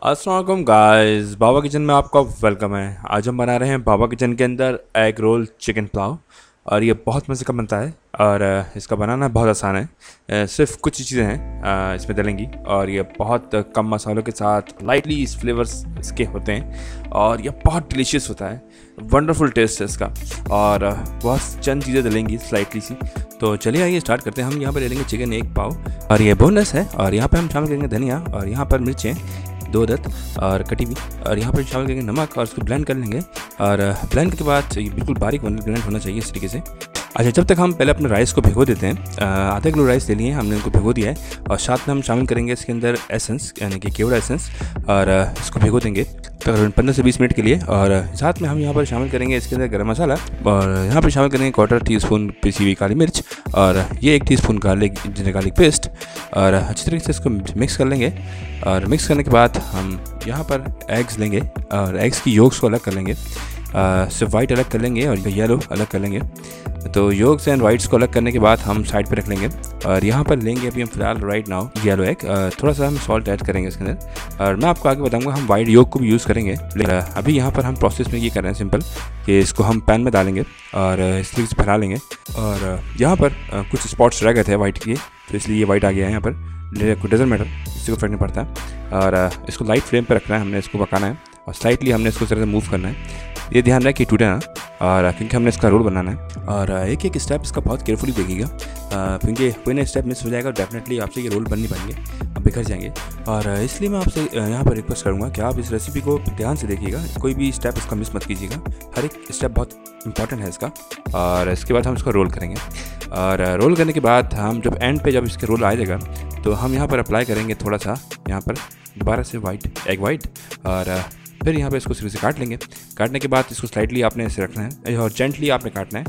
अस्सलाम वालेकुम गाइस, बाबा किचन में आपका वेलकम है। आज हम बना रहे हैं बाबा किचन के अंदर एग रोल चिकन पुलाव। और ये बहुत मज़े का बनता है और इसका बनाना बहुत आसान है। सिर्फ कुछ ही चीज़ें हैं इसमें डलेंगी और ये बहुत कम मसालों के साथ लाइटली फ्लेवर्स इसके होते हैं और ये बहुत डिलीशियस होता है। वंडरफुल टेस्ट है इसका और बहुत चंद चीज़ें डलेंगी स्लाइटली सी। तो चलिए आइए स्टार्ट करते हैं। हम यहाँ पर ले लेंगे चिकन एक पाव और ये बोनलेस है। और यहाँ पर हम शामिल करेंगे धनिया और यहाँ पर मिर्चें 2 अदद और कटी हुई। और यहाँ पर शामिल करेंगे नमक और उसको ब्लेंड कर लेंगे। और ब्लेंड के बाद ये बिल्कुल बारीक ब्लेंड होना चाहिए इस तरीके से। अच्छा, जब तक हम पहले अपने राइस को भिगो देते हैं। आधा किलो राइस ले लिए हमने, उनको भिगो दिया है और साथ में हम शामिल करेंगे इसके अंदर एसेंस यानी कि केवड़ा एसेंस और इसको भिगो देंगे तकरीबन 15 से 20 मिनट के लिए। और साथ में हम यहाँ पर शामिल करेंगे इसके अंदर गरम मसाला और यहाँ पर शामिल करेंगे 1/4 टीस्पून पिसी हुई काली मिर्च और ये 1 टीस्पून गार्लिक पेस्ट। और अच्छी तरीके से इसको मिक्स कर लेंगे। और मिक्स करने के बाद हम यहाँ पर एग्स लेंगे और एग्स की योग्स को अलग कर लेंगे। सिर्फ वाइट अलग कर लेंगे और येलो अलग कर लेंगे। तो योग्स एंड वाइट्स को अलग करने के बाद हम साइड पे रख लेंगे। और यहाँ पर लेंगे अभी हम फिलहाल राइट नाउ येलो एग। थोड़ा सा हम सॉल्ट ऐड करेंगे इसके अंदर और मैं आपको आगे बताऊंगा हम वाइट योग को भी यूज़ करेंगे। लेकिन अभी यहाँ पर हम प्रोसेस में ये कर रहे हैं सिंपल कि इसको हम पैन में डालेंगे और इस तरीके से फैला लेंगे। और यहाँ पर कुछ स्पॉट्स रह गए थे वाइट के, तो इसलिए ये वाइट आ गया है। यहाँ पर डजंट मैटर, इससे को फर्क नहीं पड़ता। और इसको लाइट फ्लेम पर रखना है, हमने इसको पकाना है और स्लाइटली हमने इसको इस तरह से मूव करना है। ये ध्यान रहे कि टूटे ना, और क्योंकि हमने इसका रोल बनाना है। और एक एक स्टेप इसका बहुत केयरफुली देखिएगा क्योंकि कोई ना स्टेप मिस हो जाएगा डेफिनेटली आपसे ये रोल बन नहीं पाएंगे, आप बिखर जाएंगे। और इसलिए मैं आपसे यहाँ पर रिक्वेस्ट करूँगा कि आप इस रेसिपी को ध्यान से देखिएगा, कोई भी स्टेप इसका मिस मत कीजिएगा। हर एक स्टेप बहुत इंपॉर्टेंट है इसका। और इसके बाद हम इसको रोल करेंगे और रोल करने के बाद हम जब एंड पे जब इसके रोल आ जाएगा तो हम यहाँ पर अप्लाई करेंगे थोड़ा सा यहाँ पर दोबारा से एग वाइट। और फिर यहाँ पे इसको सिरे से काट लेंगे। काटने के बाद इसको स्लाइटली आपने ऐसे रखना है और जेंटली आपने काटना है।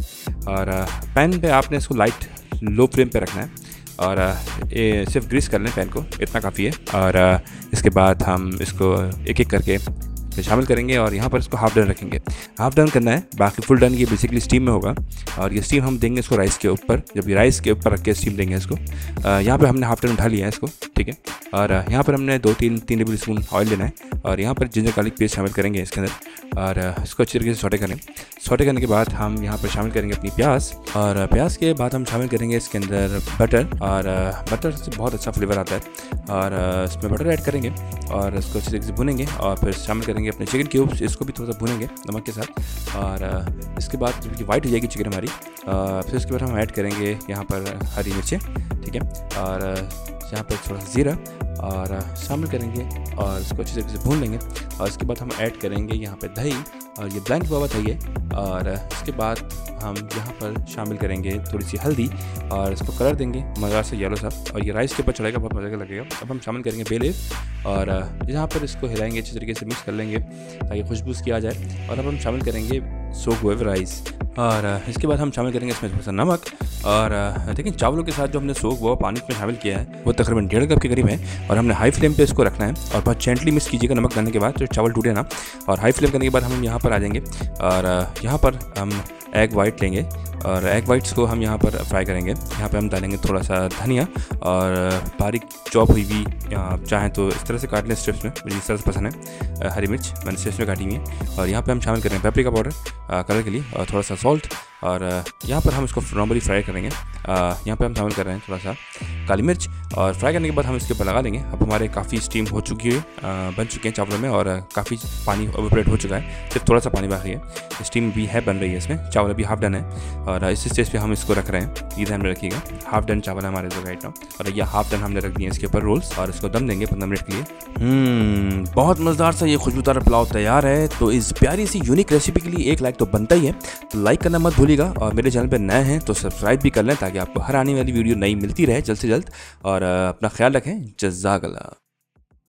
और पैन पे आपने इसको लाइट लो फ्लेम पे रखना है और ये सिर्फ ग्रीस कर लें पैन को, इतना काफ़ी है। और इसके बाद हम इसको एक एक करके शामिल करेंगे और यहाँ पर इसको हाफ डन रखेंगे। हाफ डन करना है, बाकी फुल डन ये बेसिकली स्टीम में होगा। और ये स्टीम हम देंगे इसको राइस के ऊपर, जब ये राइस के ऊपर रख के स्टीम देंगे इसको। यहाँ पर हमने हाफ डन उठा लिया है इसको, ठीक है। और यहाँ पर हमने 2-3 टेबल स्पून ऑयल लेना है और यहाँ पर जिंजर गार्लिक पेस्ट शामिल करेंगे इसके अंदर और इसको अच्छी तरीके से सौटे करें। सौटे करने के बाद हम यहाँ पर शामिल करेंगे अपनी प्याज और प्याज के बाद हम शामिल करेंगे इसके अंदर बटर। और बटर से बहुत अच्छा फ्लेवर आता है और इसमें बटर ऐड करेंगे और इसको अच्छी तरीके से भुनेंगे। और फिर शामिल करेंगे अपने चिकन क्यूब्स, इसको भी थोड़ा सा भुनेंगे नमक के साथ। और इसके बाद जब ये वाइट हो जाएगी चिकन हमारी, फिर इसके बाद हम ऐड करेंगे यहाँ पर हरी मिर्चें, ठीक है। और यहाँ पर थोड़ा सा जीरा और शामिल करेंगे और इसको अच्छी तरीके से भून लेंगे। और इसके बाद हम ऐड करेंगे यहाँ पे दही और ये ब्लैंक हुआ दही है। और इसके बाद हम यहाँ पर शामिल करेंगे थोड़ी सी हल्दी और इसको कलर देंगे मज़ा से येलो सा। और ये राइस के ऊपर चढ़ेगा, बहुत मज़े का लगेगा। अब हम शामिल करेंगे बे लीफ और यहाँ पर इसको हिलाएंगे, अच्छी तरीके से मिक्स कर लेंगे ताकि खुशबू इसकी आ जाए। और अब हम शामिल करेंगे सोक हुए राइस और इसके बाद हम शामिल करेंगे इसमें थोड़ा सा नमक। और देखिए चावलों के साथ जो हमने सोक हुआ पानी में शामिल किया है वो तकरीबन 1.5 कप के करीब है। और हमने हाई फ्लेम पे इसको रखना है और बहुत जेंटली मिक्स कीजिएगा नमक डालने के बाद, तो चावल टूटे ना। और हाई फ्लेम करने के बाद हम यहाँ पर आ जाएंगे और यहाँ पर हम एग वाइट लेंगे और एग वाइट्स को हम यहाँ पर फ्राई करेंगे। यहाँ पे हम डालेंगे थोड़ा सा धनिया और बारीक चॉप हुई भी, चाहें तो इस तरह से काट लें स्ट्रिप्स में, मुझे इस तरह से पसंद है। हरी मिर्च मैंने स्ट्रिप्स में काटी हुई है। और यहाँ पे हम शामिल करेंगे पेपरिका पाउडर कलर के लिए और थोड़ा सा सॉल्ट। और यहाँ पर हम इसको नॉर्मली फ्राई करेंगे। यहाँ पे हम शामिल कर रहे हैं थोड़ा सा काली मिर्च और फ्राई करने के बाद हम इसके ऊपर लगा देंगे। अब हमारे काफ़ी स्टीम हो चुकी है, बन चुके हैं चावलों में और काफ़ी पानी ओवरप्लेट हो चुका है, सिर्फ थोड़ा सा पानी बाकी है। स्टीम भी है बन रही है इसमें, चावल अभी हाफ डन है। और इस स्टेज पे हम इसको रख रहे हैं, ये ध्यान में रखिएगा। हाफ डन चावल है हमारे जो राइट नाउ। और ये हाफ डन हमने रख दिए इसके ऊपर रोल्स और इसको दम देंगे 15 मिनट के लिए। बहुत मज़ेदार सा ये खुशबूदार पुलाव तैयार है। तो इस प्यारी सी यूनिक रेसिपी के लिए एक लाइक तो बनता ही है, तो लाइक करना मत भूलिएगा। और मेरे चैनल पर नए हैं तो सब्सक्राइब भी कर लें ताकि आपको हर आने वाली वीडियो नई मिलती रहे जल्द से जल्द। और अपना ख्याल रखें। जज़ाकल्लाह।